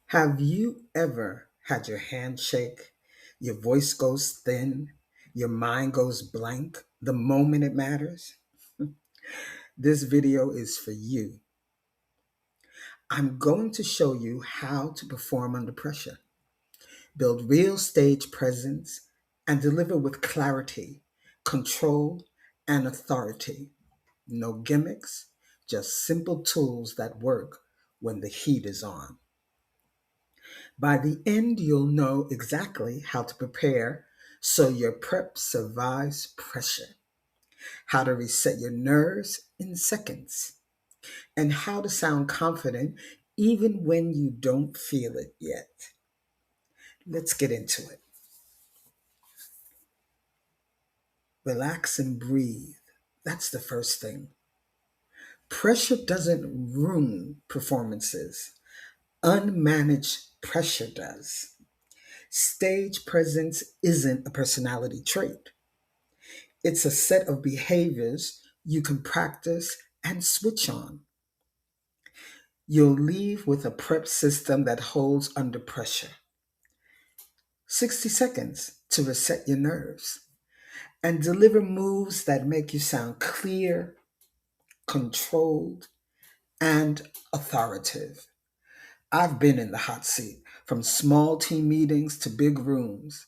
Have you ever had your hand shake, your voice goes thin, your mind goes blank the moment it matters? This video is for you. I'm going to show you how to perform under pressure, build real stage presence, and deliver with clarity, control, and authority. No gimmicks, just simple tools that work when the heat is on. By the end, you'll know exactly how to prepare so your prep survives pressure, how to reset your nerves in seconds, and how to sound confident even when you don't feel it yet. Let's get into it. Relax and breathe. That's the first thing. Pressure doesn't ruin performances, unmanaged pressure does. Stage presence isn't a personality trait. It's a set of behaviors you can practice and switch on. You'll leave with a prep system that holds under pressure. 60 seconds to reset your nerves and deliver moves that make you sound clear, controlled, and authoritative. I've been in the hot seat, from small team meetings to big rooms.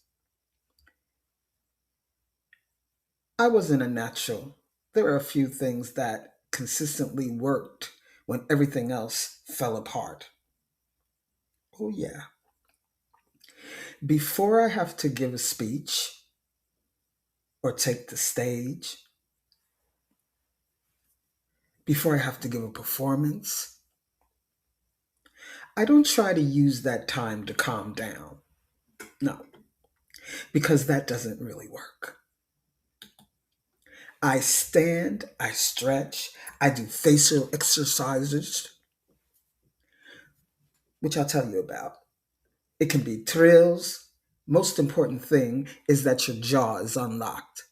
I wasn't a natural. There are a few things that consistently worked when everything else fell apart. Oh, yeah. Before I have to give a speech or take the stage, before I have to give a performance, I don't try to use that time to calm down. No, because that doesn't really work. I stand, I stretch, I do facial exercises, which I'll tell you about. It can be thrills. Most important thing is that your jaw is unlocked.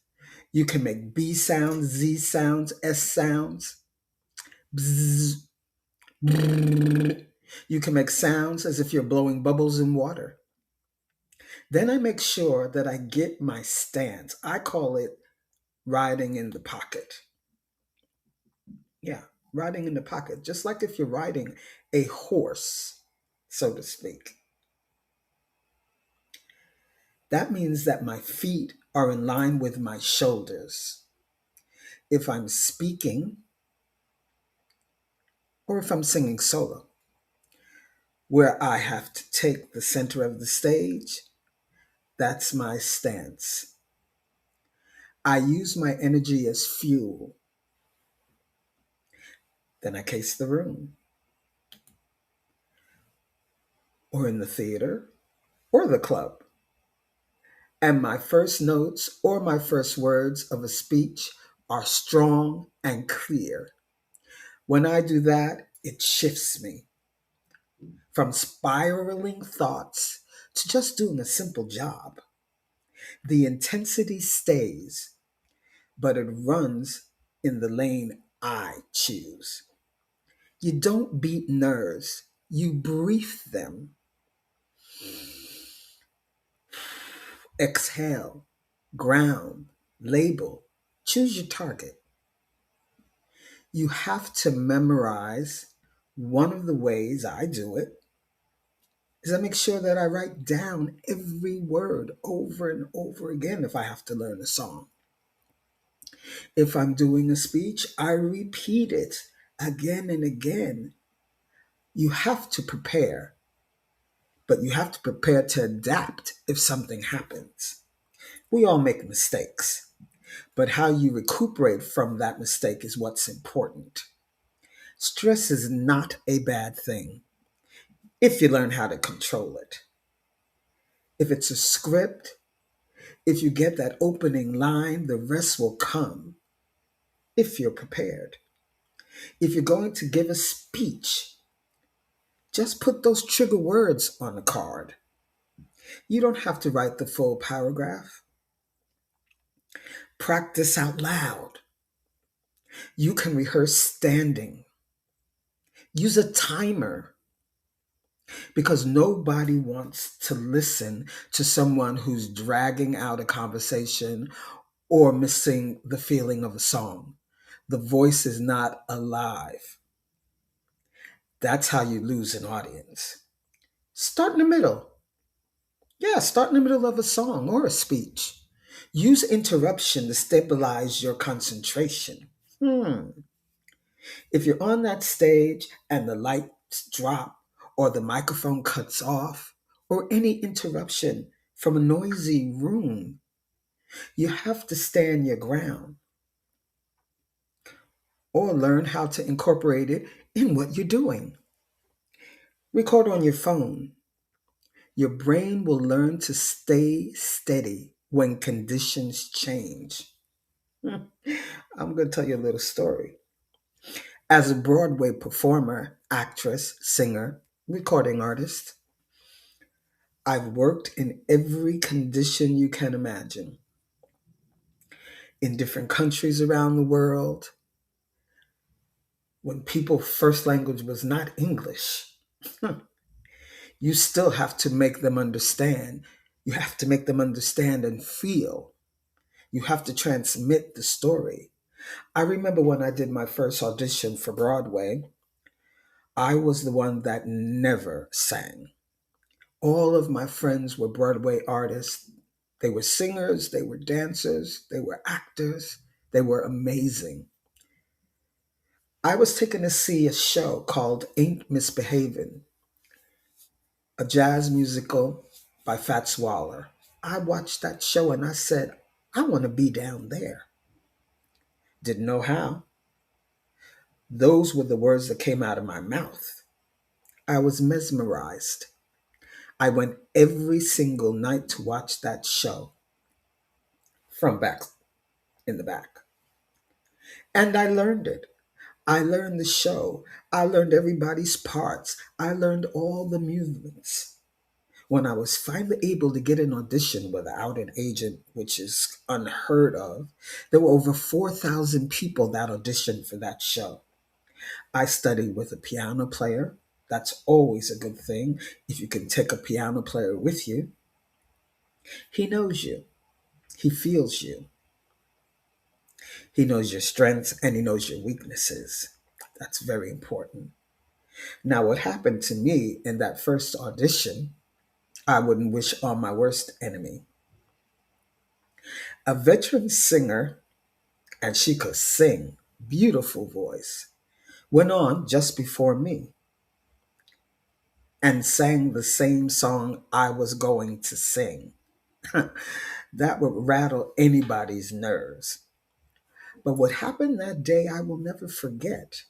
You can make B sounds, Z sounds, S sounds. Bzz, brrr. You can make sounds as if you're blowing bubbles in water. Then I make sure that I get my stance. I call it riding in the pocket. Yeah, riding in the pocket, just like if you're riding a horse, so to speak. That means that my feet are in line with my shoulders. If I'm speaking or if I'm singing solo, where I have to take the center of the stage, that's my stance. I use my energy as fuel. Then I case the room, or in the theater, or the club. And my first notes or my first words of a speech are strong and clear. When I do that, it shifts me from spiraling thoughts to just doing a simple job. The intensity stays, but it runs in the lane I choose. You don't beat nerves, you brief them. Exhale, ground, label, choose your target. You have to memorize. One of the ways I do it is I make sure that I write down every word over and over again if I have to learn a song. If I'm doing a speech, I repeat it again and again. You have to prepare, but you have to prepare to adapt if something happens. We all make mistakes, but how you recuperate from that mistake is what's important. Stress is not a bad thing if you learn how to control it. If it's a script, if you get that opening line, the rest will come if you're prepared. If you're going to give a speech, just put those trigger words on the card. You don't have to write the full paragraph. Practice out loud. You can rehearse standing. Use a timer. because nobody wants to listen to someone who's dragging out a conversation or missing the feeling of a song. The voice is not alive. That's how you lose an audience. Start in the middle. Yeah, start in the middle of a song or a speech. Use interruption to stabilize your concentration. If you're on that stage and the lights drop, or the microphone cuts off, or any interruption from a noisy room, you have to stand your ground or learn how to incorporate it in what you're doing. Record on your phone. Your brain will learn to stay steady when conditions change. I'm going to tell you a little story. As a Broadway performer, actress, singer, recording artist, I've worked in every condition you can imagine, in different countries around the world, when people's first language was not English. You still have to make them understand. You have to make them understand and feel. You have to transmit the story. I remember when I did my first audition for Broadway, I was the one that never sang. All of my friends were Broadway artists. They were singers, they were dancers, they were actors, they were amazing. I was taken to see a show called Ain't Misbehavin', a jazz musical by Fats Waller. I watched that show and I said, I want to be down there. Didn't know how. Those were the words that came out of my mouth. I was mesmerized. I went every single night to watch that show from back in the back. And I learned it. I learned the show. I learned everybody's parts. I learned all the movements. When I was finally able to get an audition without an agent, which is unheard of, there were over 4,000 people that auditioned for that show. I studied with a piano player. That's always a good thing if you can take a piano player with you. He knows you, he feels you, he knows your strengths and he knows your weaknesses. That's very important. Now, what happened to me in that first audition, I wouldn't wish on my worst enemy. A veteran singer, and she could sing, beautiful voice, went on just before me and sang the same song I was going to sing. That would rattle anybody's nerves. But what happened that day, I will never forget.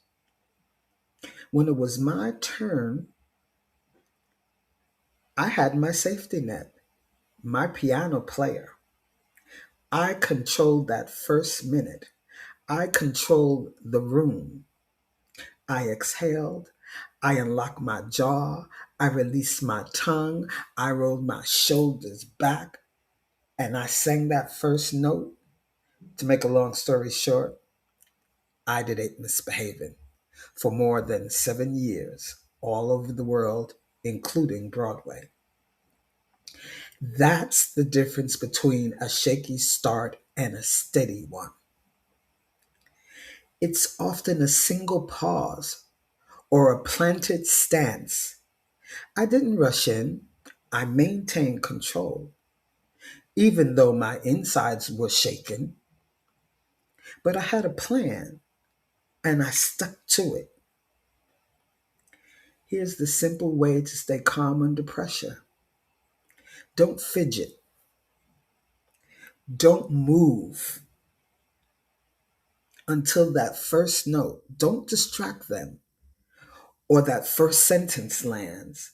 When it was my turn, I had my safety net, my piano player. I controlled that first minute. I controlled the room. I exhaled. I unlocked my jaw. I released my tongue. I rolled my shoulders back. And I sang that first note. To make a long story short, I did it misbehaving for more than 7 years, all over the world, including Broadway. That's the difference between a shaky start and a steady one. It's often a single pause or a planted stance. I didn't rush in. I maintained control, even though my insides were shaken. But I had a plan and I stuck to it. Here's the simple way to stay calm under pressure: don't fidget, don't move until that first note. Don't distract them or that first sentence lands.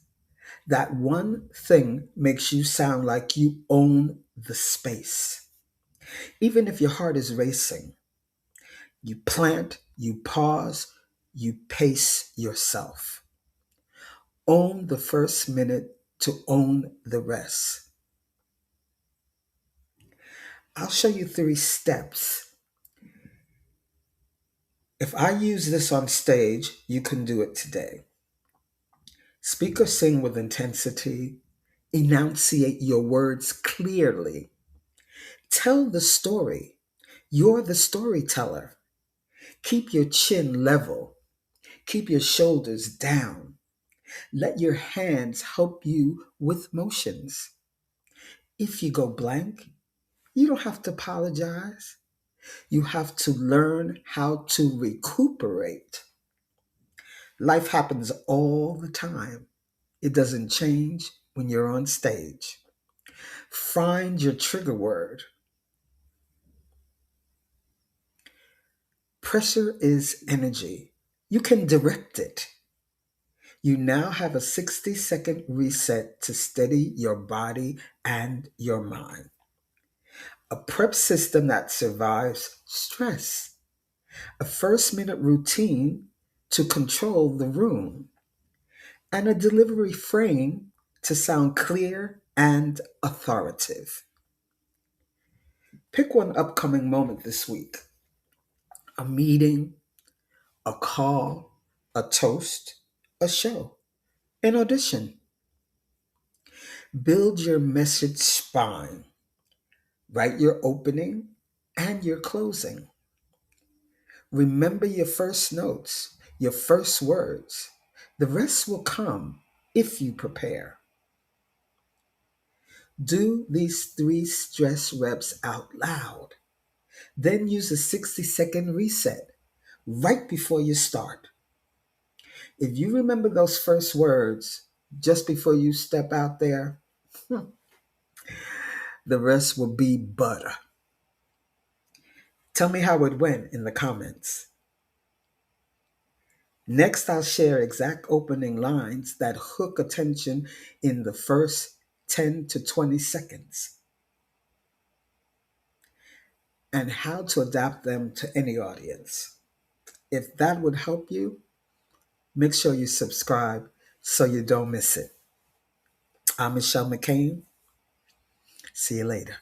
That one thing makes you sound like you own the space. Even if your heart is racing, you plant, you pause, you pace yourself. Own the first minute to own the rest. I'll show you 3 steps. If I use this on stage, you can do it today. Speak or sing with intensity. Enunciate your words clearly. Tell the story. You're the storyteller. Keep your chin level. Keep your shoulders down. Let your hands help you with motions. If you go blank, you don't have to apologize. You have to learn how to recuperate. Life happens all the time. It doesn't change when you're on stage. Find your trigger word. Pressure is energy. You can direct it. You now have a 60-second reset to steady your body and your mind. A prep system that survives stress. A first-minute routine to control the room. And a delivery frame to sound clear and authoritative. Pick one upcoming moment this week: a meeting, a call, a toast, a show, an audition. Build your message spine. Write your opening and your closing. Remember your first notes, your first words. The rest will come if you prepare. Do these 3 stress reps out loud. Then use a 60-second reset right before you start. If you remember those first words just before you step out there, the rest will be butter. Tell me how it went in the comments. Next, I'll share exact opening lines that hook attention in the first 10 to 20 seconds and how to adapt them to any audience. If that would help you, make sure you subscribe so you don't miss it. I'm Michelle McCain. See you later.